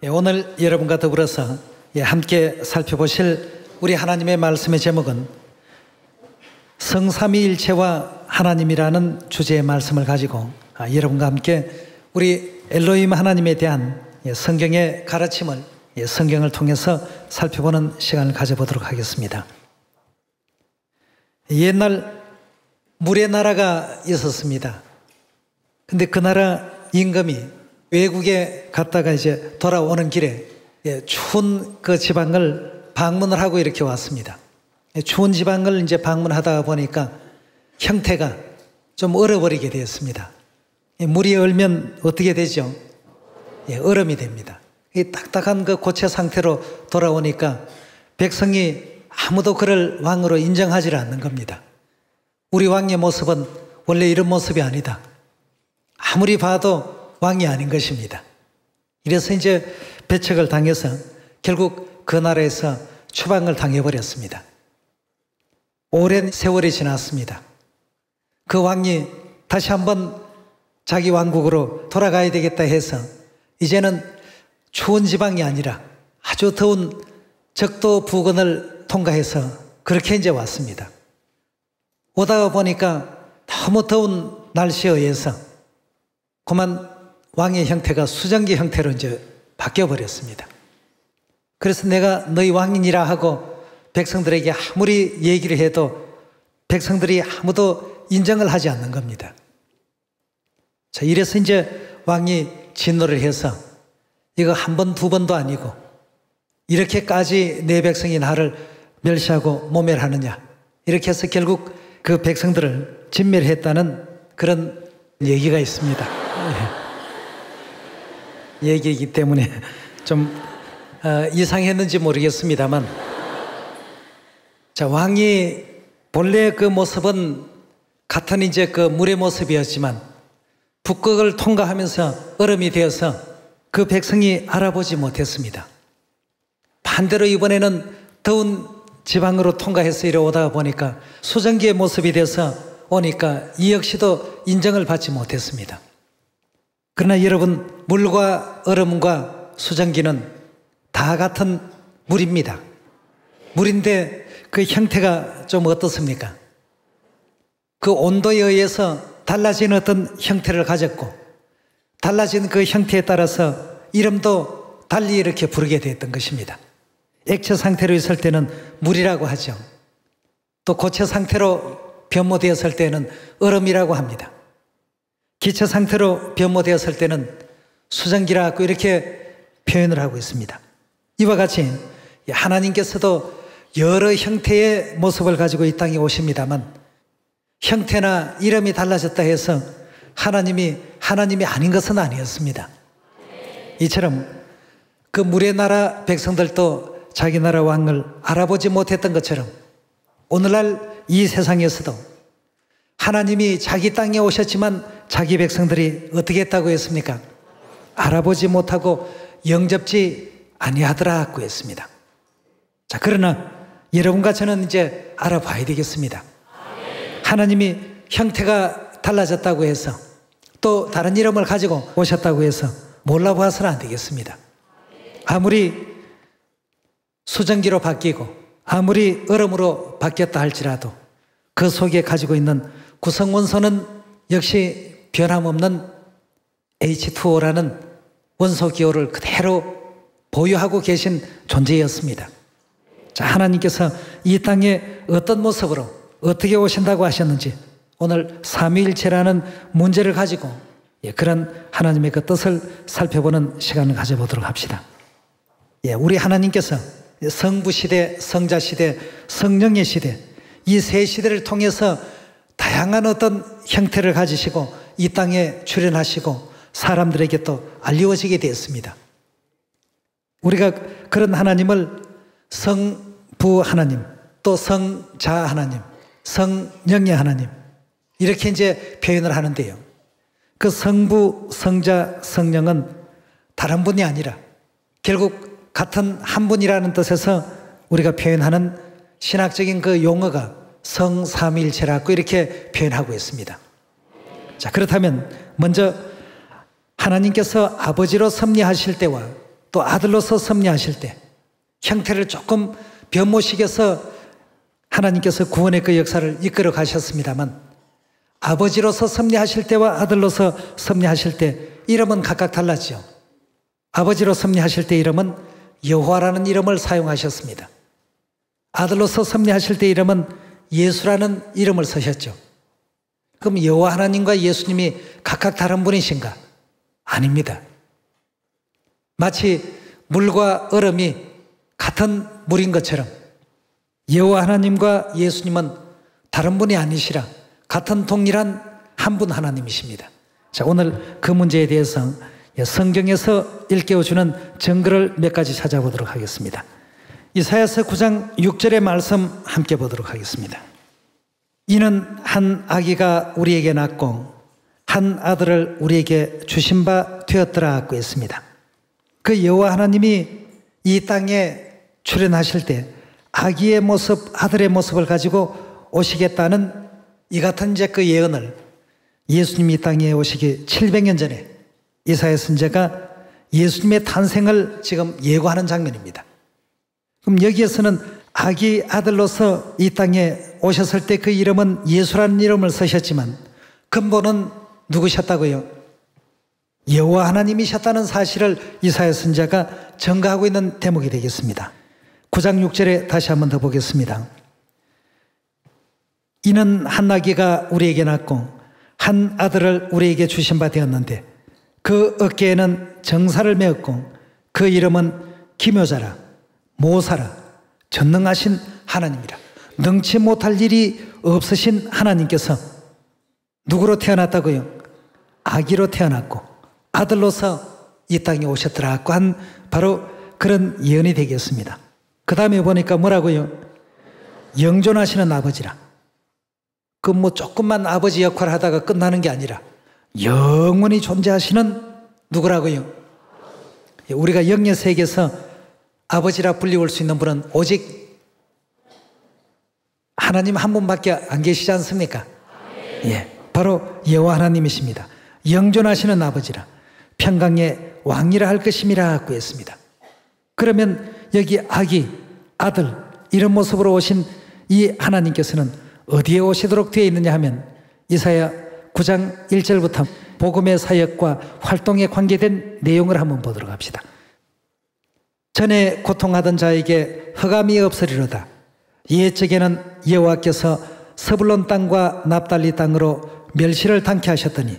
오늘 여러분과 더불어서 함께 살펴보실 우리 하나님의 말씀의 제목은 성삼위일체와 하나님이라는 주제의 말씀을 가지고 여러분과 함께 우리 엘로힘 하나님에 대한 성경의 가르침을 성경을 통해서 살펴보는 시간을 가져보도록 하겠습니다. 옛날 물의 나라가 있었습니다. 근데 그 나라 임금이 외국에 갔다가 이제 돌아오는 길에 추운 그 지방을 방문을 하고 이렇게 왔습니다. 추운 지방을 이제 방문하다 보니까 형태가 좀 얼어버리게 되었습니다. 물이 얼면 어떻게 되죠? 얼음이 됩니다. 이 딱딱한 그 고체 상태로 돌아오니까 백성이 아무도 그를 왕으로 인정하지 않는 겁니다. 우리 왕의 모습은 원래 이런 모습이 아니다. 아무리 봐도 왕이 아닌 것입니다. 이래서 이제 배척을 당해서 결국 그 나라에서 추방을 당해버렸습니다. 오랜 세월이 지났습니다. 그 왕이 다시 한번 자기 왕국으로 돌아가야 되겠다 해서 이제는 추운 지방이 아니라 아주 더운 적도 부근을 통과해서 그렇게 이제 왔습니다. 오다가 보니까 너무 더운 날씨에 의해서 그만 왕의 형태가 수정기 형태로 이제 바뀌어버렸습니다. 그래서 내가 너희 왕이니라 하고 백성들에게 아무리 얘기를 해도 백성들이 아무도 인정을 하지 않는 겁니다. 자, 이래서 이제 왕이 진노를 해서 이거 한 번, 두 번도 아니고 이렇게까지 내 백성이 나를 멸시하고 모멸하느냐, 이렇게 해서 결국 그 백성들을 진멸했다는 그런 얘기가 있습니다. 얘기이기 때문에 좀 이상했는지 모르겠습니다만, 자, 왕이 본래 그 모습은 같은 이제 그 물의 모습이었지만 북극을 통과하면서 얼음이 되어서 그 백성이 알아보지 못했습니다. 반대로 이번에는 더운 지방으로 통과해서 이래 오다 보니까 수정기의 모습이 돼서 오니까 이 역시도 인정을 받지 못했습니다. 그러나 여러분, 물과 얼음과 수정기는 다 같은 물입니다. 물인데 그 형태가 좀 어떻습니까? 그 온도에 의해서 달라진 어떤 형태를 가졌고, 달라진 그 형태에 따라서 이름도 달리 이렇게 부르게 되었던 것입니다. 액체 상태로 있을 때는 물이라고 하죠. 또 고체 상태로 변모되었을 때는 얼음이라고 합니다. 기체 상태로 변모되었을 때는 수정기라고 이렇게 표현을 하고 있습니다. 이와 같이 하나님께서도 여러 형태의 모습을 가지고 이 땅에 오십니다만 형태나 이름이 달라졌다 해서 하나님이 아닌 것은 아니었습니다. 이처럼 그 물의 나라 백성들도 자기 나라 왕을 알아보지 못했던 것처럼 오늘날 이 세상에서도 하나님이 자기 땅에 오셨지만 자기 백성들이 어떻게 했다고 했습니까? 알아보지 못하고 영접지 아니하더라고 했습니다. 자, 그러나 여러분과 저는 이제 알아봐야 되겠습니다. 하나님이 형태가 달라졌다고 해서 또 다른 이름을 가지고 오셨다고 해서 몰라봐서는 안 되겠습니다. 아무리 수정기로 바뀌고 아무리 얼음으로 바뀌었다 할지라도 그 속에 가지고 있는 구성 원소는 역시 변함없는 H2O라는 원소 기호를 그대로 보유하고 계신 존재였습니다. 자, 하나님께서 이 땅에 어떤 모습으로 어떻게 오신다고 하셨는지 오늘 삼위일체라는 문제를 가지고 그런 하나님의 그 뜻을 살펴보는 시간을 가져보도록 합시다. 우리 하나님께서 성부시대, 성자시대, 성령의 시대, 이 세 시대를 통해서 다양한 어떤 형태를 가지시고 이 땅에 출현하시고 사람들에게 또 알려지게 되었습니다. 우리가 그런 하나님을 성부 하나님, 또 성자 하나님, 성령의 하나님, 이렇게 이제 표현을 하는데요. 그 성부, 성자, 성령은 다른 분이 아니라 결국 같은 한 분이라는 뜻에서 우리가 표현하는 신학적인 그 용어가 성삼위일체라고 이렇게 표현하고 있습니다. 자, 그렇다면 먼저 하나님께서 아버지로 섭리하실 때와 또 아들로서 섭리하실 때 형태를 조금 변모시켜서 하나님께서 구원의 그 역사를 이끌어 가셨습니다만 아버지로서 섭리하실 때와 아들로서 섭리하실 때 이름은 각각 달랐죠. 아버지로 섭리하실 때 이름은 여호와라는 이름을 사용하셨습니다. 아들로서 섭리하실 때 이름은 예수라는 이름을 쓰셨죠. 그럼 여호와 하나님과 예수님이 각각 다른 분이신가? 아닙니다. 마치 물과 얼음이 같은 물인 것처럼 여호와 하나님과 예수님은 다른 분이 아니시라 같은 동일한 한 분 하나님이십니다. 자, 오늘 그 문제에 대해서 성경에서 일깨워주는 증거를 몇 가지 찾아보도록 하겠습니다. 이사야서 9장 6절의 말씀 함께 보도록 하겠습니다. 이는 한 아기가 우리에게 낳고 한 아들을 우리에게 주신 바 되었더라 하고 했습니다. 그 여호와 하나님이 이 땅에 출현하실 때 아기의 모습, 아들의 모습을 가지고 오시겠다는 이 같은 이제 그 예언을 예수님이 이 땅에 오시기 700년 전에 이사야 선지자가 예수님의 탄생을 지금 예고하는 장면입니다. 그럼 여기에서는 아기 아들로서 이 땅에 오셨을 때 그 이름은 예수라는 이름을 쓰셨지만 근본은 누구셨다고요? 여호와 하나님이셨다는 사실을 이사야 선지자가 증거하고 있는 대목이 되겠습니다. 9장 6절에 다시 한번 더 보겠습니다. 이는 한 아기가 우리에게 낳고 한 아들을 우리에게 주신 바 되었는데 그 어깨에는 정사를 메었고 그 이름은 기묘자라 모사라 전능하신 하나님이라. 능치 못할 일이 없으신 하나님께서 누구로 태어났다고요? 아기로 태어났고 아들로서 이 땅에 오셨더라고 한 바로 그런 예언이 되겠습니다. 그 다음에 보니까 뭐라고요? 영존하시는 아버지라. 그 뭐 조금만 아버지 역할을 하다가 끝나는 게 아니라 영원히 존재하시는 누구라고요? 우리가 영의 세계에서 아버지라 불리울 수 있는 분은 오직 하나님 한 분밖에 안 계시지 않습니까? 예, 바로 여호와 하나님이십니다. 영존하시는 아버지라 평강의 왕이라 할 것임이라 하고 했습니다. 그러면 여기 아기, 아들 이런 모습으로 오신 이 하나님께서는 어디에 오시도록 되어 있느냐 하면 이사야 9장 1절부터 복음의 사역과 활동에 관계된 내용을 한번 보도록 합시다. 전에 고통하던 자에게 흑암이 없으리로다. 옛적에는 여호와께서 서불론 땅과 납달리 땅으로 멸시를 당케 하셨더니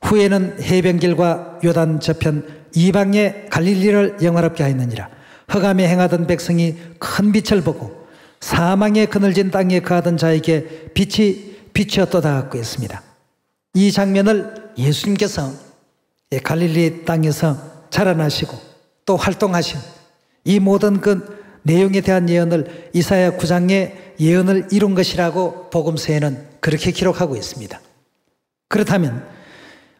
후에는 해변길과 요단 저편 이방의 갈릴리를 영화롭게 하였느니라. 흑암에 행하던 백성이 큰 빛을 보고 사망의 그늘진 땅에 거하던 자에게 빛이 비추었도다 하고 했습니다. 이 장면을 예수님께서 갈릴리 땅에서 자라나시고 또 활동하신 이 모든 그 내용에 대한 예언을 이사야 9장의 예언을 이룬 것이라고 복음서에는 그렇게 기록하고 있습니다. 그렇다면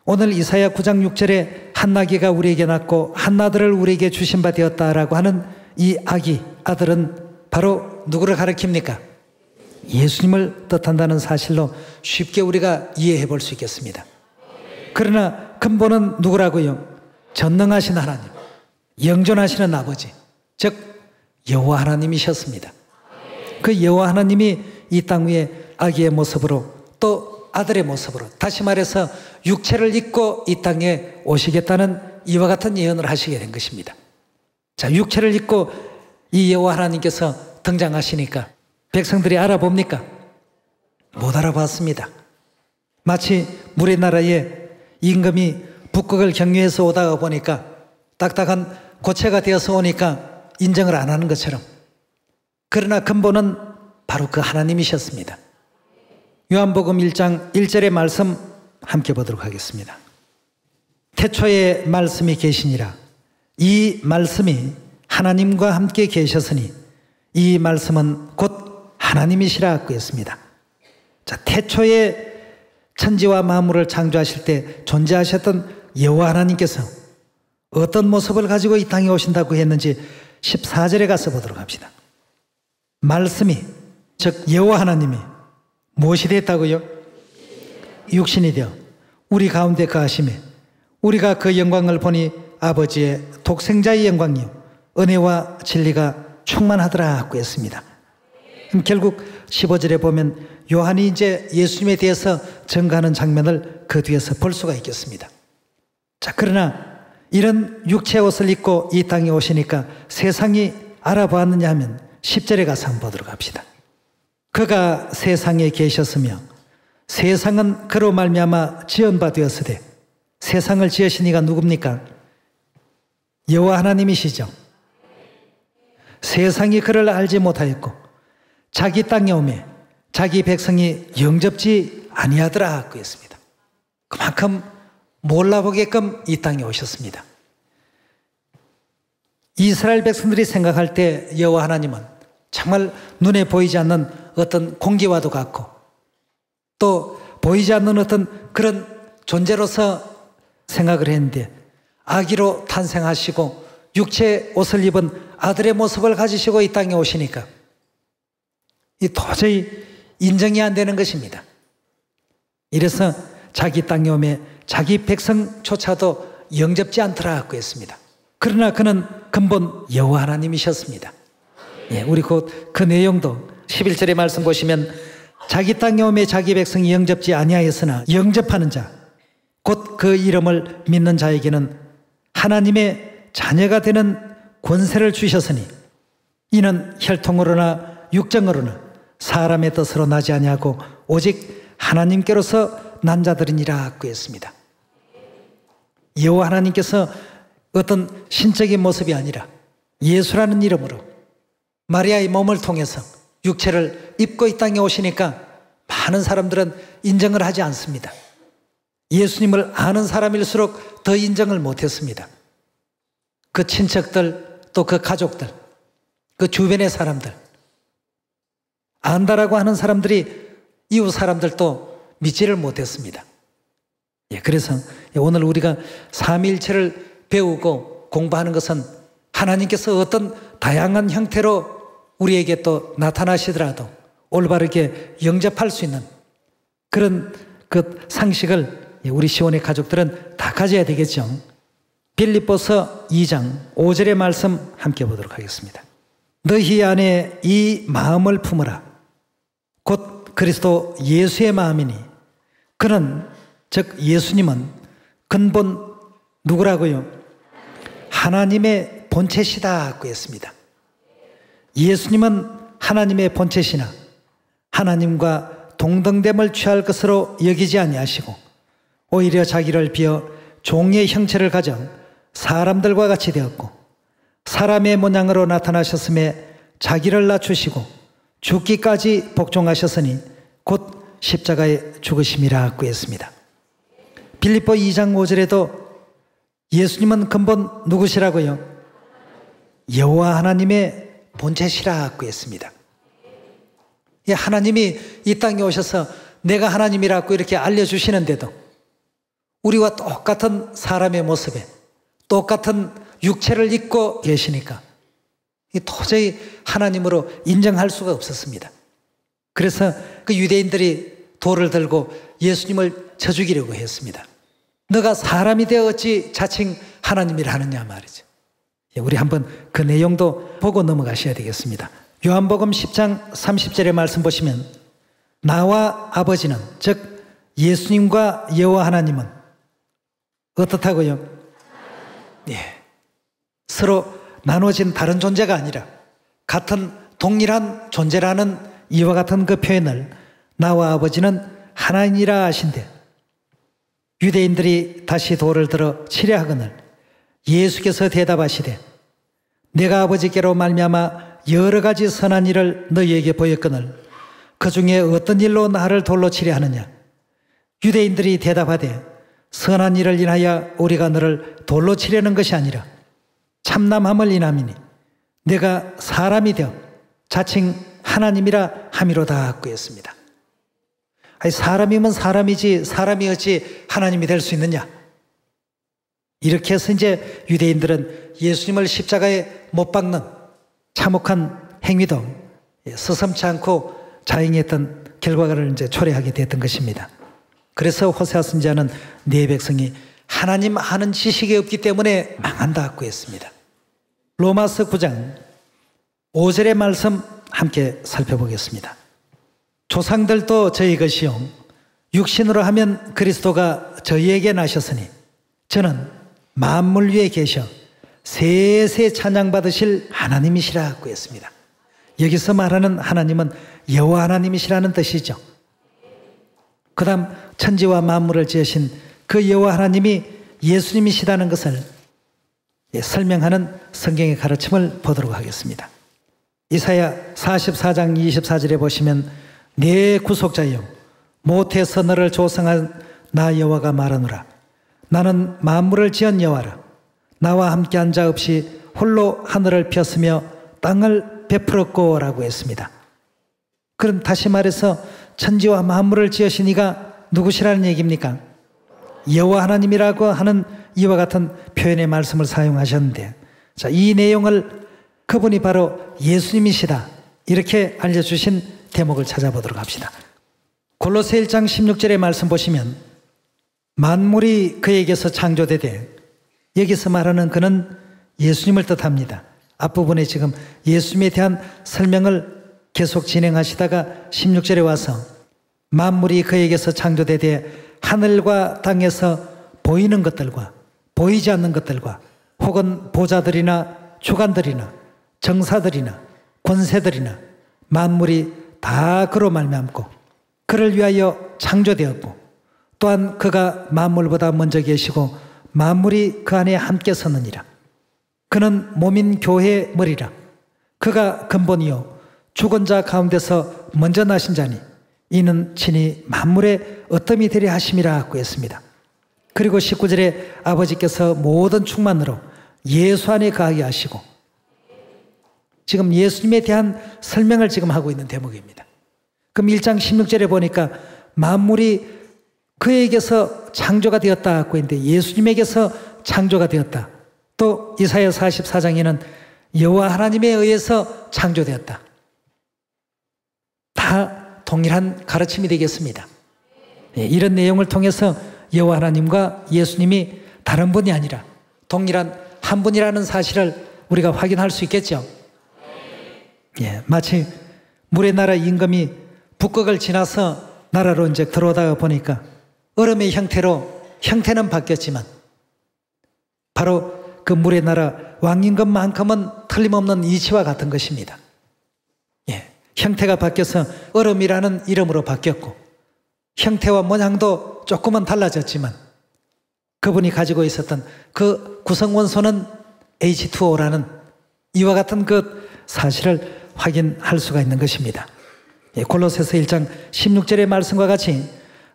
오늘 이사야 9장 6절에 한 아기가 우리에게 낳고 한 아들을 우리에게 주신 바 되었다라고 하는 이 아기, 아들은 바로 누구를 가리킵니까? 예수님을 뜻한다는 사실로 쉽게 우리가 이해해 볼 수 있겠습니다. 그러나 근본은 누구라고요? 전능하신 하나님, 영존하시는 아버지, 즉 여호와 하나님이셨습니다. 그 여호와 하나님이 이 땅 위에 아기의 모습으로 또 아들의 모습으로 다시 말해서 육체를 입고 이 땅에 오시겠다는 이와 같은 예언을 하시게 된 것입니다. 자, 육체를 입고 이 여호와 하나님께서 등장하시니까 백성들이 알아봅니까? 못 알아봤습니다. 마치 물의 나라에 임금이 북극을 경유해서 오다가 보니까 딱딱한 고체가 되어서 오니까 인정을 안 하는 것처럼, 그러나 근본은 바로 그 하나님이셨습니다. 요한복음 1장 1절의 말씀 함께 보도록 하겠습니다. 태초에 말씀이 계시니라. 이 말씀이 하나님과 함께 계셨으니 이 말씀은 곧 하나님이시라 하고 했습니다. 자, 태초에 천지와 만물을 창조하실 때 존재하셨던 여호와 하나님께서 어떤 모습을 가지고 이 땅에 오신다고 했는지 14절에 가서 보도록 합시다. 말씀이, 즉 여호와 하나님이 무엇이 됐다고요? 육신이 되어 우리 가운데 거하시매 우리가 그 영광을 보니 아버지의 독생자의 영광이요 은혜와 진리가 충만하더라고 했습니다. 결국 15절에 보면 요한이 이제 예수님에 대해서 증거하는 장면을 그 뒤에서 볼 수가 있겠습니다. 자, 그러나 이런 육체의 옷을 입고 이 땅에 오시니까 세상이 알아보았느냐 하면 10절에 가서 한번 보도록 합시다. 그가 세상에 계셨으며 세상은 그로 말미암아 지은 바 되었으되 세상을 지으신 이가 누굽니까? 여호와 하나님이시죠. 세상이 그를 알지 못하였고 자기 땅에 오매 자기 백성이 영접지 아니하더라 고 했습니다. 그만큼 몰라보게끔 이 땅에 오셨습니다. 이스라엘 백성들이 생각할 때 여호와 하나님은 정말 눈에 보이지 않는 어떤 공기와도 같고 또 보이지 않는 어떤 그런 존재로서 생각을 했는데 아기로 탄생하시고 육체의 옷을 입은 아들의 모습을 가지시고 이 땅에 오시니까 이 도저히 인정이 안 되는 것입니다. 이래서 자기 땅에 오매 자기 백성조차도 영접지 않더라고 했습니다. 그러나 그는 근본 여호와 하나님이셨습니다. 예, 우리 곧 그 내용도 11절의 말씀 보시면 자기 땅에 오매 자기 백성이 영접지 아니하였으나 영접하는 자 곧 그 이름을 믿는 자에게는 하나님의 자녀가 되는 권세를 주셨으니 이는 혈통으로나 육정으로나 사람의 뜻으로 나지 아니하고 오직 하나님께로서 난 자들이니라 고 했습니다. 여호와 하나님께서 어떤 신적인 모습이 아니라 예수라는 이름으로 마리아의 몸을 통해서 육체를 입고 이 땅에 오시니까 많은 사람들은 인정을 하지 않습니다. 예수님을 아는 사람일수록 더 인정을 못했습니다. 그 친척들 또 그 가족들 그 주변의 사람들 안다라고 하는 사람들이 이웃 사람들도 믿지를 못했습니다. 예, 그래서 오늘 우리가 삼위일체를 배우고 공부하는 것은 하나님께서 어떤 다양한 형태로 우리에게 또 나타나시더라도 올바르게 영접할 수 있는 그런 그 상식을 우리 시온의 가족들은 다 가져야 되겠죠. 빌립보서 2장 5절의 말씀 함께 보도록 하겠습니다. 너희 안에 이 마음을 품으라. 곧 그리스도 예수의 마음이니 그는 즉 예수님은 근본 누구라고요? 하나님의 본체시다고 했습니다. 예수님은 하나님의 본체시나 하나님과 동등됨을 취할 것으로 여기지 아니하시고 오히려 자기를 비어 종의 형체를 가져 사람들과 같이 되었고 사람의 모양으로 나타나셨음에 자기를 낮추시고 죽기까지 복종하셨으니 곧 십자가에 죽으심이라고 했습니다. 빌립보 2장 5절에도 예수님은 근본 누구시라고요? 여호와 하나님의 본체시라고 했습니다. 하나님이 이 땅에 오셔서 내가 하나님이라고 이렇게 알려주시는데도 우리와 똑같은 사람의 모습에 똑같은 육체를 입고 계시니까 도저히 하나님으로 인정할 수가 없었습니다. 그래서 그 유대인들이 돌을 들고 예수님을 쳐 죽이려고 했습니다. 너가 사람이 되어 어찌 자칭 하나님이라 하느냐 말이죠. 우리 한번 그 내용도 보고 넘어가셔야 되겠습니다. 요한복음 10장 30절의 말씀 보시면 나와 아버지는 즉 예수님과 여호와 하나님은 어떻다고요? 예. 서로 나눠진 다른 존재가 아니라 같은 동일한 존재라는 이와 같은 그 표현을 나와 아버지는 하나님이라 하신대 유대인들이 다시 돌을 들어 치려 하거늘 예수께서 대답하시되 내가 아버지께로 말미암아 여러 가지 선한 일을 너희에게 보였거늘 그 중에 어떤 일로 나를 돌로 치려 하느냐? 유대인들이 대답하되 선한 일을 인하여 우리가 너를 돌로 치려는 것이 아니라 참남함을 인함이니 내가 사람이 되어 자칭 하나님이라 함이로다 하고 했습니다. 아니, 사람이면 사람이지 사람이 어찌 하나님이 될 수 있느냐? 이렇게 해서 이제 유대인들은 예수님을 십자가에 못 박는 참혹한 행위도 서슴지 않고 자행했던 결과를 이제 초래하게 됐던 것입니다. 그래서 호세아 선지자는 네 백성이 하나님 아는 지식이 없기 때문에 망한다고 했습니다. 로마서 9장 5절의 말씀 함께 살펴보겠습니다. 조상들도 저희 것이요 육신으로 하면 그리스도가 저희에게 나셨으니 저는 만물 위에 계셔 세세 찬양받으실 하나님이시라고 했습니다. 여기서 말하는 하나님은 여호와 하나님이시라는 뜻이죠. 그 다음 천지와 만물을 지으신 그 여호와 하나님이 예수님이시라는 것을 설명하는 성경의 가르침을 보도록 하겠습니다. 이사야 44장 24절에 보시면 내 구속자여 모태에서 너를 조성한 나 여호와가 말하노라. 나는 만물을 지은 여호와라. 나와 함께한 자 없이 홀로 하늘을 폈으며 땅을 베풀었고 라고 했습니다. 그럼 다시 말해서 천지와 만물을 지으신 이가 누구시라는 얘기입니까? 여호와 하나님이라고 하는 이와 같은 표현의 말씀을 사용하셨는데, 자, 이 내용을 그분이 바로 예수님이시다 이렇게 알려주신 대목을 찾아보도록 합시다. 골로새 1장 16절의 말씀 보시면 만물이 그에게서 창조되되, 여기서 말하는 그는 예수님을 뜻합니다. 앞부분에 지금 예수님에 대한 설명을 계속 진행하시다가 16절에 와서 만물이 그에게서 창조되되 하늘과 땅에서 보이는 것들과 보이지 않는 것들과 혹은 보좌들이나 주관들이나 정사들이나 권세들이나 만물이 다 그로 말미암고 그를 위하여 창조되었고 또한 그가 만물보다 먼저 계시고 만물이 그 안에 함께 서느니라. 그는 몸인 교회의 머리라. 그가 근본이요 죽은 자 가운데서 먼저 나신 자니 이는 친히 만물의 어뜸이 되려 하심이라 하고 했습니다. 그리고 19절에 아버지께서 모든 충만으로 예수 안에 거하게 하시고, 지금 예수님에 대한 설명을 지금 하고 있는 대목입니다. 그럼 1장 16절에 보니까 만물이 그에게서 창조가 되었다 하고 있는데 예수님에게서 창조가 되었다. 또 이사야 44장에는 여호와 하나님에 의해서 창조되었다. 다 동일한 가르침이 되겠습니다. 이런 내용을 통해서 여호와 하나님과 예수님이 다른 분이 아니라 동일한 한 분이라는 사실을 우리가 확인할 수 있겠죠. 마치 물의 나라 임금이 북극을 지나서 나라로 이제 들어오다가 보니까 얼음의 형태는 바뀌었지만 바로 그 물의 나라 왕임금만큼은 틀림없는 이치와 같은 것입니다. 형태가 바뀌어서 얼음이라는 이름으로 바뀌었고 형태와 모양도 조금은 달라졌지만 그분이 가지고 있었던 그 구성원소는 H2O라는 이와 같은 그 사실을 확인할 수가 있는 것입니다. 골로새서 1장 16절의 말씀과 같이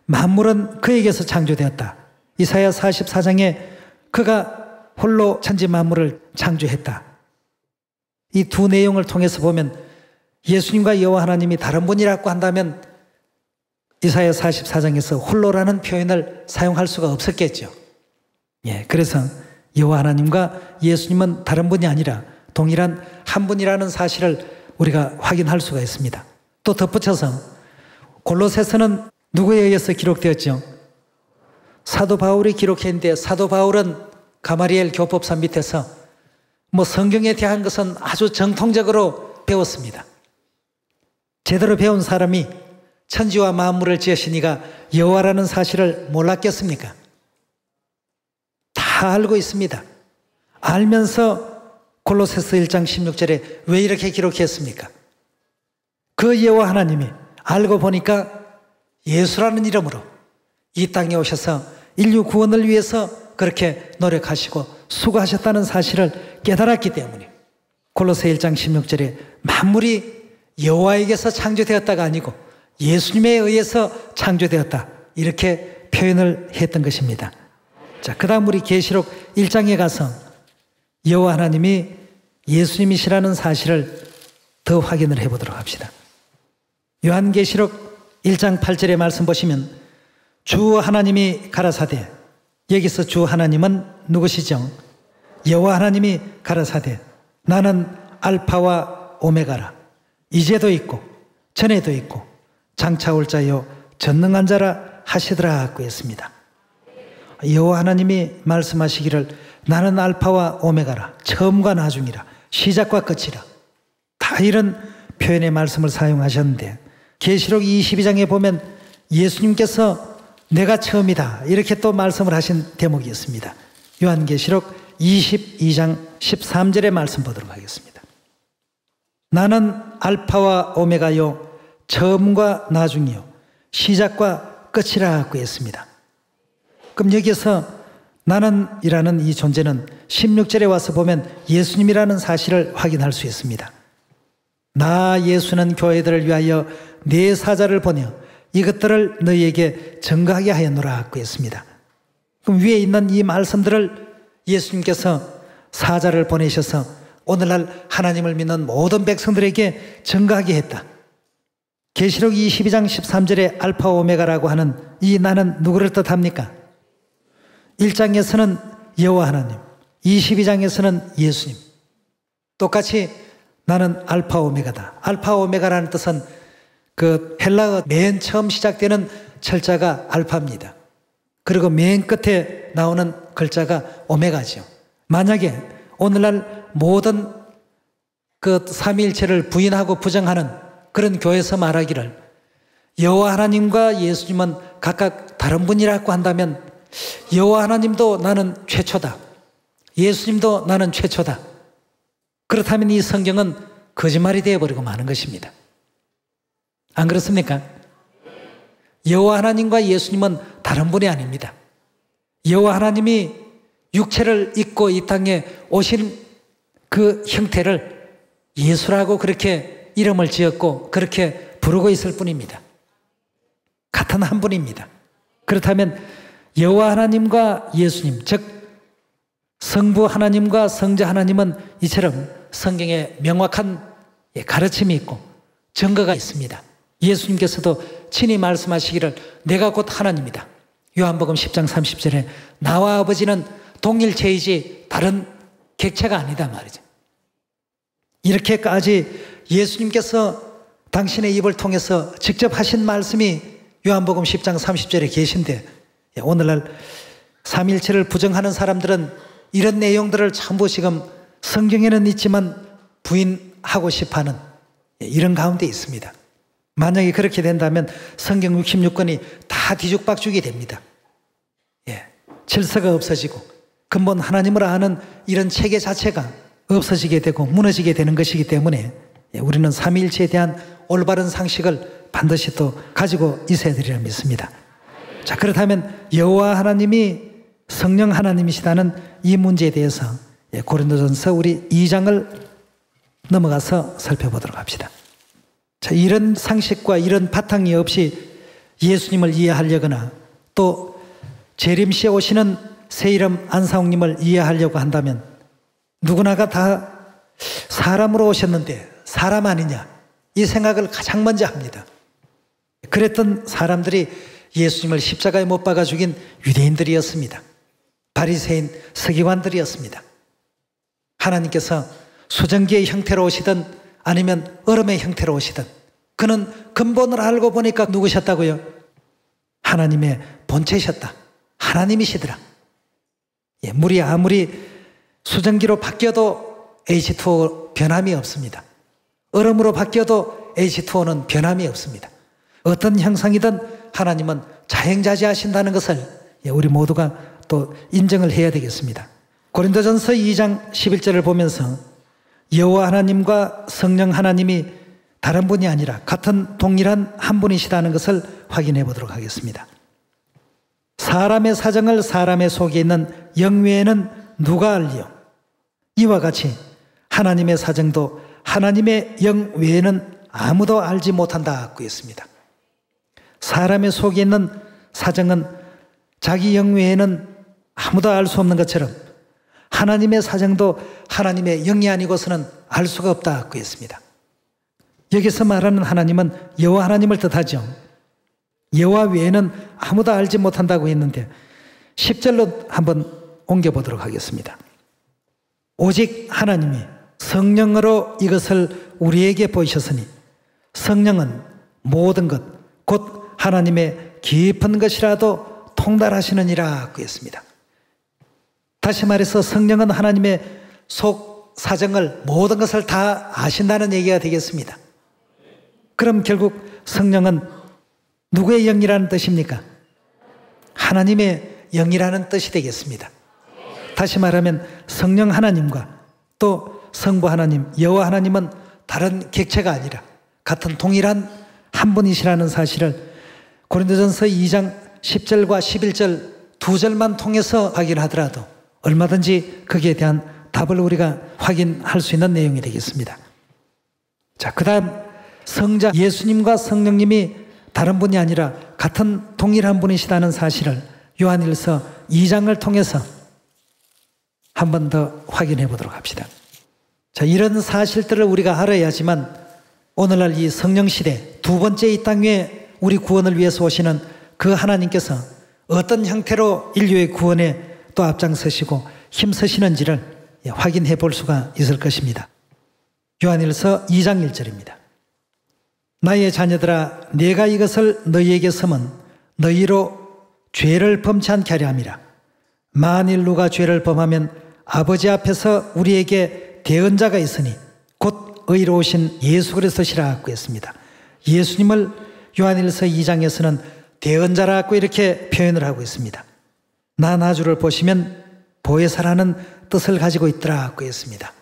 만물은 그에게서 창조되었다. 이사야 44장에 그가 홀로 천지 만물을 창조했다. 이 두 내용을 통해서 보면 예수님과 여호와 하나님이 다른 분이라고 한다면 이사야 44장에서 홀로라는 표현을 사용할 수가 없었겠죠. 그래서 여호와 하나님과 예수님은 다른 분이 아니라 동일한 한 분이라는 사실을 우리가 확인할 수가 있습니다. 또 덧붙여서 골로새서는 누구에 의해서 기록되었죠? 사도 바울이 기록했는데 사도 바울은 가마리엘 교법사 밑에서 성경에 대한 것은 아주 정통적으로 배웠습니다. 제대로 배운 사람이 천지와 만물을 지으신 이가 여호와라는 사실을 몰랐겠습니까? 다 알고 있습니다. 알면서 골로새서 1장 16절에 왜 이렇게 기록했습니까? 그 여호와 하나님이 알고 보니까 예수라는 이름으로 이 땅에 오셔서 인류 구원을 위해서 그렇게 노력하시고 수고하셨다는 사실을 깨달았기 때문에 골로새 1장 16절에 만물이 여호와에게서 창조되었다가 아니고 예수님에 의해서 창조되었다 이렇게 표현을 했던 것입니다. 자, 그 다음 우리 계시록 1장에 가서 여호와 하나님이 예수님이시라는 사실을 더 확인을 해보도록 합시다. 요한계시록 1장 8절의 말씀 보시면 주 하나님이 가라사대, 여기서 주 하나님은 누구시죠? 여호와 하나님이 가라사대 나는 알파와 오메가라, 이제도 있고 전에도 있고 장차 올 자요 전능한 자라 하시더라 하고 했습니다. 여호와 하나님이 말씀하시기를 나는 알파와 오메가라, 처음과 나중이라, 시작과 끝이라, 다 이런 표현의 말씀을 사용하셨는데, 계시록 22장에 보면 예수님께서 내가 처음이다 이렇게 또 말씀을 하신 대목이 있습니다. 요한계시록 22장 13절의 말씀 보도록 하겠습니다. 나는 알파와 오메가요, 처음과 나중이요, 시작과 끝이라고 했습니다. 그럼 여기서 나는 이라는 이 존재는 16절에 와서 보면 예수님이라는 사실을 확인할 수 있습니다. 나 예수는 교회들을 위하여 내 사자를 보내어 이것들을 너희에게 증거하게 하였노라고 했습니다. 그럼 위에 있는 이 말씀들을 예수님께서 사자를 보내셔서 오늘날 하나님을 믿는 모든 백성들에게 증거하게 했다. 계시록 22장 13절에 알파 오메가라고 하는 이 나는 누구를 뜻합니까? 1장에서는 여호와 하나님, 22장에서는 예수님. 똑같이 나는 알파 오메가다. 알파 오메가라는 뜻은 그 헬라어 맨 처음 시작되는 철자가 알파입니다. 그리고 맨 끝에 나오는 글자가 오메가죠. 만약에 오늘날 모든 그 삼위일체를 부인하고 부정하는 그런 교회에서 말하기를 여호와 하나님과 예수님은 각각 다른 분이라고 한다면 여호와 하나님도 나는 최초다, 예수님도 나는 최초다, 그렇다면 이 성경은 거짓말이 되어버리고 마는 것입니다. 안 그렇습니까? 여호와 하나님과 예수님은 다른 분이 아닙니다. 여호와 하나님이 육체를 입고 이 땅에 오신 그 형태를 예수라고 그렇게 이름을 지었고 그렇게 부르고 있을 뿐입니다. 같은 한 분입니다. 그렇다면 여호와 하나님과 예수님, 즉 성부 하나님과 성자 하나님은 이처럼 성경에 명확한 가르침이 있고 증거가 있습니다. 예수님께서도 친히 말씀하시기를 내가 곧 하나님이다. 요한복음 10장 30절에 나와 아버지는 동일체이지 다른 객체가 아니다 말이죠. 이렇게까지 예수님께서 당신의 입을 통해서 직접 하신 말씀이 요한복음 10장 30절에 계신데, 오늘날 삼일체를 부정하는 사람들은 이런 내용들을 전부 지금 성경에는 있지만 부인하고 싶어하는 이런 가운데 있습니다. 만약에 그렇게 된다면 성경 66권이 다 뒤죽박죽이 됩니다. 질서가 없어지고 근본 하나님을 아는 이런 체계 자체가 없어지게 되고 무너지게 되는 것이기 때문에 우리는 삼위일체에 대한 올바른 상식을 반드시 또 가지고 있어야 되리라 믿습니다. 자, 그렇다면 여호와 하나님이 성령 하나님이시다는 이 문제에 대해서 고린도전서 우리 2장을 넘어가서 살펴보도록 합시다. 자, 이런 상식과 이런 바탕이 없이 예수님을 이해하려거나 또 재림시에 오시는 새 이름 안사홍님을 이해하려고 한다면 누구나가 다 사람으로 오셨는데 사람 아니냐, 이 생각을 가장 먼저 합니다. 그랬던 사람들이 예수님을 십자가에 못 박아 죽인 유대인들이었습니다. 바리새인 서기관들이었습니다. 하나님께서 수증기의 형태로 오시든 아니면 얼음의 형태로 오시든 그는 근본을 알고 보니까 누구셨다고요? 하나님의 본체셨다. 하나님이시더라. 물이 아무리 수증기로 바뀌어도 H2O 변함이 없습니다. 얼음으로 바뀌어도 H2O는 변함이 없습니다. 어떤 형상이든 하나님은 자행자재하신다는 것을 우리 모두가 또 인정을 해야 되겠습니다. 고린도전서 2장 11절을 보면서 여호와 하나님과 성령 하나님이 다른 분이 아니라 같은 동일한 한 분이시다는 것을 확인해 보도록 하겠습니다. 사람의 사정을 사람의 속에 있는 영 외에는 누가 알리요? 이와 같이 하나님의 사정도 하나님의 영 외에는 아무도 알지 못한다고 했습니다. 사람의 속에 있는 사정은 자기 영 외에는 아무도 알 수 없는 것처럼 하나님의 사정도 하나님의 영이 아니고서는 알 수가 없다고 했습니다. 여기서 말하는 하나님은 여호와 하나님을 뜻하죠. 여호와 외에는 아무도 알지 못한다고 했는데 10절로 한번 옮겨보도록 하겠습니다. 오직 하나님이 성령으로 이것을 우리에게 보이셨으니 성령은 모든 것 곧 하나님의 깊은 것이라도 통달하시느니라 했습니다. 다시 말해서 성령은 하나님의 속 사정을 모든 것을 다 아신다는 얘기가 되겠습니다. 그럼 결국 성령은 누구의 영이라는 뜻입니까? 하나님의 영이라는 뜻이 되겠습니다. 다시 말하면 성령 하나님과 또 성부 하나님, 여호와 하나님은 다른 객체가 아니라 같은 동일한 한 분이시라는 사실을 고린도전서 2장 10절과 11절 두 절만 통해서 확인하더라도 얼마든지 거기에 대한 답을 우리가 확인할 수 있는 내용이 되겠습니다. 자, 그 다음 성자 예수님과 성령님이 다른 분이 아니라 같은 동일한 분이시다는 사실을 요한일서 2장을 통해서 한 번 더 확인해 보도록 합시다. 자, 이런 사실들을 우리가 알아야지만 오늘날 이 성령시대 두 번째 이 땅 위에 우리 구원을 위해서 오시는 그 하나님께서 어떤 형태로 인류의 구원에 또 앞장서시고 힘쓰시는지를 확인해 볼 수가 있을 것입니다. 요한일서 2장 1절입니다. 나의 자녀들아 내가 이것을 너희에게 섬은 너희로 죄를 범치 않게 하려 함이라. 만일 누가 죄를 범하면 아버지 앞에서 우리에게 대언자가 있으니 곧 의로우신 예수 그리스도시라고 했습니다. 예수님을 요한일서 2장에서는 대언자라고 이렇게 표현을 하고 있습니다. 나 나주를 보시면 보혜사라는 뜻을 가지고 있더라고 했습니다.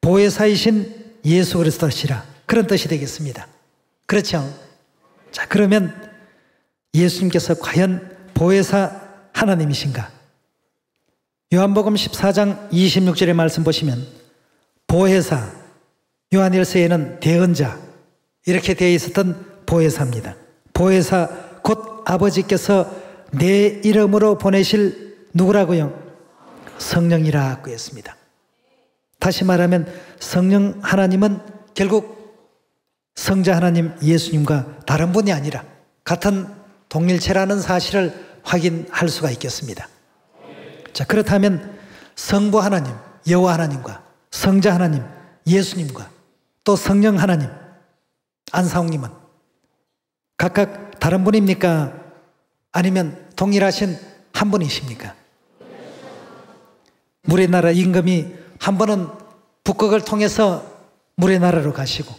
보혜사이신 예수 그리스도시라 그런 뜻이 되겠습니다. 그렇죠? 자, 그러면 예수님께서 과연 보혜사 하나님이신가? 요한복음 14장 26절의 말씀 보시면 보혜사, 요한일서에는 대언자 이렇게 되어 있었던 보혜사입니다. 보혜사 곧 아버지께서 내 이름으로 보내실 누구라고요? 성령이라고 했습니다. 다시 말하면 성령 하나님은 결국 성자 하나님 예수님과 다른 분이 아니라 같은 동일체라는 사실을 확인할 수가 있겠습니다. 자, 그렇다면 성부 하나님, 여호와 하나님과 성자 하나님, 예수님과 또 성령 하나님, 안사홍님은 각각 다른 분입니까? 아니면 동일하신 한 분이십니까? 물의 나라 임금이 한 번은 북극을 통해서 물의 나라로 가시고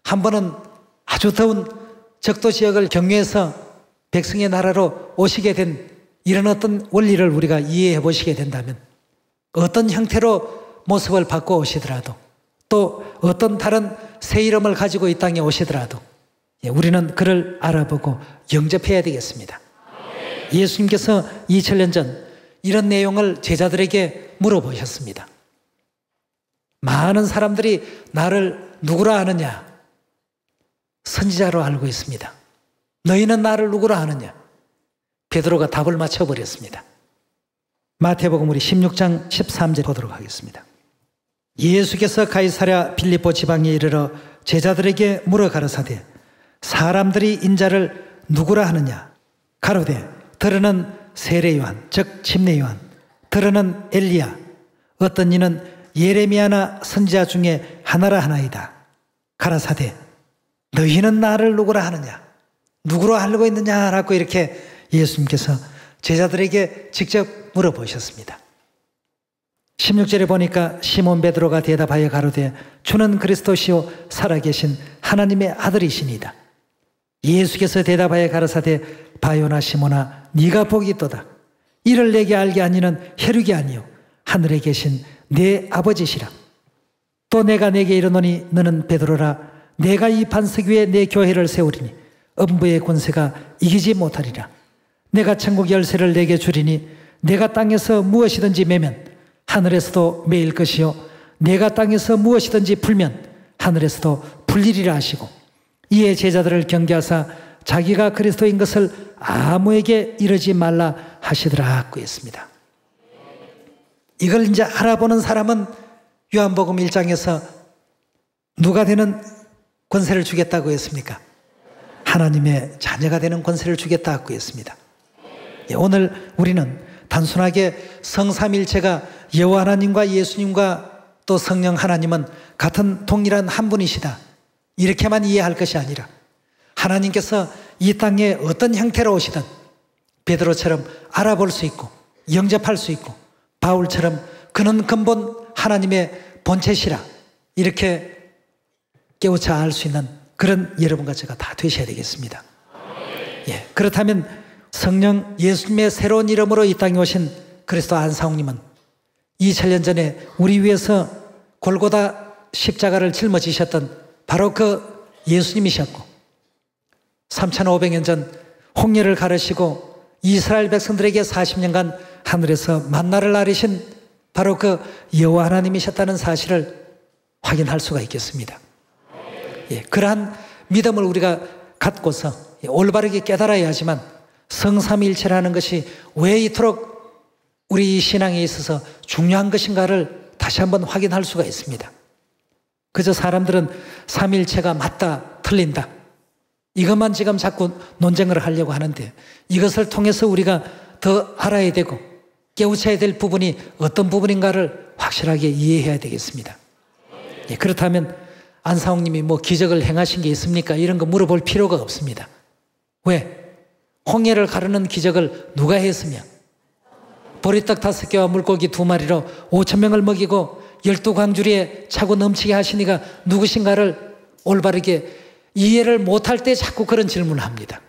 한 번은 아주 더운 적도 지역을 경유해서 백성의 나라로 오시게 된 이런 어떤 원리를 우리가 이해해 보시게 된다면 어떤 형태로 모습을 바꿔 오시더라도 또 어떤 다른 새 이름을 가지고 이 땅에 오시더라도 우리는 그를 알아보고 영접해야 되겠습니다. 예수님께서 2000년 전 이런 내용을 제자들에게 물어보셨습니다. 많은 사람들이 나를 누구라 하느냐? 선지자로 알고 있습니다. 너희는 나를 누구라 하느냐? 베드로가 답을 맞춰버렸습니다. 마태복음 우리 16장 13절 보도록 하겠습니다. 예수께서 가이사랴 빌립보 지방에 이르러 제자들에게 물어 가라사대 사람들이 인자를 누구라 하느냐? 가로되 들으는 세례 요한 즉 침례 요한 들으는 엘리야 어떤 이는 예레미야나 선지자 중에 하나라 하나이다. 가라사대 너희는 나를 누구라 하느냐? 누구로 알고 있느냐라고 이렇게 예수님께서 제자들에게 직접 물어보셨습니다. 16절에 보니까 시몬 베드로가 대답하여 가로되 주는 그리스도시요 살아계신 하나님의 아들이시니이다. 예수께서 대답하여 가라사대 바요나 시몬아 네가 복이 있도다. 이를 내게 알게 하니는 혈육이 아니요 하늘에 계신 내 아버지시라. 또 내가 내게 이르노니 너는 베드로라. 내가 이 반석 위에 내 교회를 세우리니 음부의 권세가 이기지 못하리라. 내가 천국 열쇠를 내게 주리니 내가 땅에서 무엇이든지 매면 하늘에서도 매일 것이요 내가 땅에서 무엇이든지 풀면 하늘에서도 풀리리라 하시고 이에 제자들을 경계하사 자기가 그리스도인 것을 아무에게 이르지 말라 하시더라고 했습니다. 이걸 이제 알아보는 사람은 요한복음 1장에서 누가 되는 권세를 주겠다고 했습니까? 하나님의 자녀가 되는 권세를 주겠다고 했습니다. 오늘 우리는 단순하게 성삼일체가 여호와 하나님과 예수님과 또 성령 하나님은 같은 동일한 한 분이시다 이렇게만 이해할 것이 아니라 하나님께서 이 땅에 어떤 형태로 오시든 베드로처럼 알아볼 수 있고 영접할 수 있고 바울처럼 그는 근본 하나님의 본체시라 이렇게 깨우쳐 알 수 있는 그런 여러분과 제가 다 되셔야 되겠습니다. 예, 그렇다면 성령 예수님의 새로운 이름으로 이 땅에 오신 그리스도 안상홍님은 2000년 전에 우리 위해서 골고다 십자가를 짊어지셨던 바로 그 예수님이셨고 3500년 전 홍해를 가르시고 이스라엘 백성들에게 40년간 하늘에서 만나를 나르신 바로 그 여호와 하나님이셨다는 사실을 확인할 수가 있겠습니다. 예, 그러한 믿음을 우리가 갖고서 올바르게 깨달아야 하지만 성삼위일체라는 것이 왜 이토록 우리 신앙에 있어서 중요한 것인가를 다시 한번 확인할 수가 있습니다. 그저 사람들은 삼위일체가 맞다 틀린다 이것만 지금 자꾸 논쟁을 하려고 하는데 이것을 통해서 우리가 더 알아야 되고 깨우쳐야 될 부분이 어떤 부분인가를 확실하게 이해해야 되겠습니다. 예, 그렇다면 안상홍님이 뭐 기적을 행하신 게 있습니까? 이런 거 물어볼 필요가 없습니다. 왜? 홍해를 가르는 기적을 누가 했으며 보리떡 5개와 물고기 2마리로 5000명을 먹이고 12광주리에 차고 넘치게 하신 이가 누구신가를 올바르게 이해를 못할 때 자꾸 그런 질문을 합니다.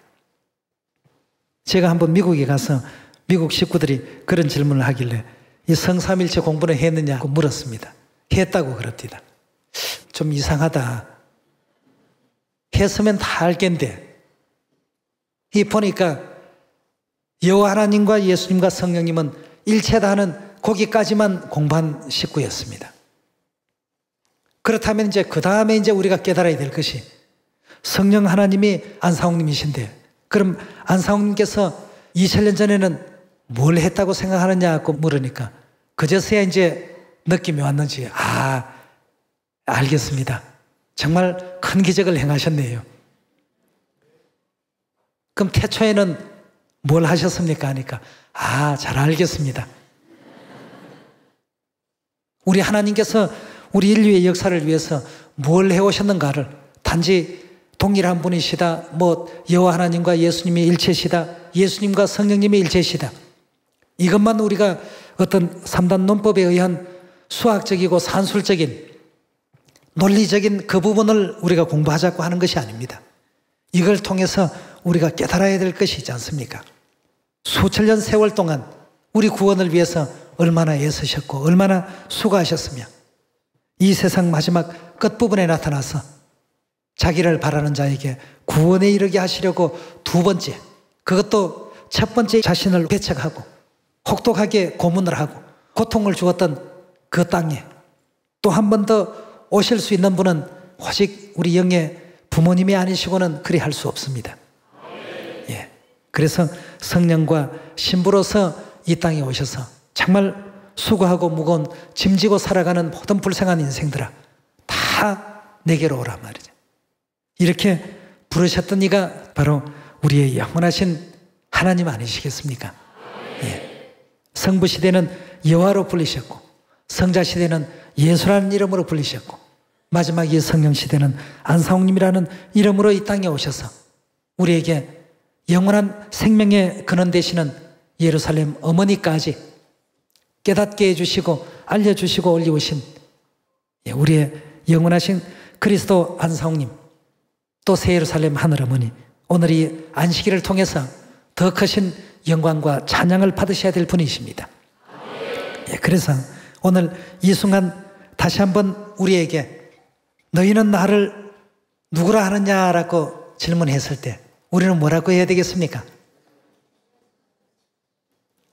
제가 한번 미국에 가서 미국 식구들이 그런 질문을 하길래 이 성삼일체 공부는 했느냐고 물었습니다. 했다고 그럽니다. 좀 이상하다. 했으면 다 알겠는데 이 보니까 여호와 하나님과 예수님과 성령님은 일체다 하는 거기까지만 공부한 식구였습니다. 그렇다면 이제 그 다음에 이제 우리가 깨달아야 될 것이 성령 하나님이 안상홍님이신데 그럼 안상홍님께서 2000년 전에는 뭘 했다고 생각하느냐고 물으니까 그제서야 이제 느낌이 왔는지 알겠습니다. 정말 큰 기적을 행하셨네요. 그럼 태초에는 뭘 하셨습니까? 하니까 잘 알겠습니다. 우리 하나님께서 우리 인류의 역사를 위해서 뭘 해오셨는가를 단지 동일한 분이시다, 여호와 하나님과 예수님이 일체시다, 예수님과 성령님이 일체시다, 이것만 우리가 어떤 3단 논법에 의한 수학적이고 산술적인 논리적인 그 부분을 우리가 공부하자고 하는 것이 아닙니다. 이걸 통해서 우리가 깨달아야 될 것이 있지 않습니까? 수천 년 세월 동안 우리 구원을 위해서 얼마나 애쓰셨고 얼마나 수고하셨으며 이 세상 마지막 끝부분에 나타나서 자기를 바라는 자에게 구원에 이르게 하시려고 두 번째, 그것도 첫 번째 자신을 배척하고 혹독하게 고문을 하고 고통을 주었던 그 땅에 또 한 번 더 오실 수 있는 분은 오직 우리 영의 부모님이 아니시고는 그리 할 수 없습니다. 예. 그래서 성령과 신부로서 이 땅에 오셔서 정말 수고하고 무거운 짐지고 살아가는 모든 불쌍한 인생들아 다 내게로 오란 말이죠. 이렇게 부르셨던 이가 바로 우리의 영원하신 하나님 아니시겠습니까? 예. 성부 시대는 여호와로 불리셨고 성자 시대는 예수라는 이름으로 불리셨고 마지막 이 성령 시대는 안상홍님이라는 이름으로 이 땅에 오셔서 우리에게 영원한 생명의 근원 되시는 예루살렘 어머니까지 깨닫게 해주시고 알려주시고 올리우신 우리의 영원하신 그리스도 안상홍님 또 새 예루살렘 하늘어머니 오늘 이 안식일을 통해서 더 크신 영광과 찬양을 받으셔야 될 분이십니다. 그래서 오늘 이 순간 다시 한번 우리에게 너희는 나를 누구라 하느냐라고 질문했을 때 우리는 뭐라고 해야 되겠습니까?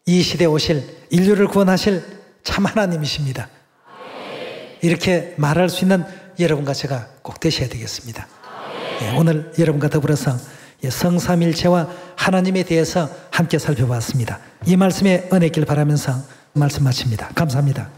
이 시대에 오실 인류를 구원하실 참 하나님이십니다. 이렇게 말할 수 있는 여러분과 제가 꼭 되셔야 되겠습니다. 오늘 여러분과 더불어서 성삼일체와 하나님에 대해서 함께 살펴봤습니다. 이 말씀에 은혜 있길 바라면서 말씀 마칩니다. 감사합니다.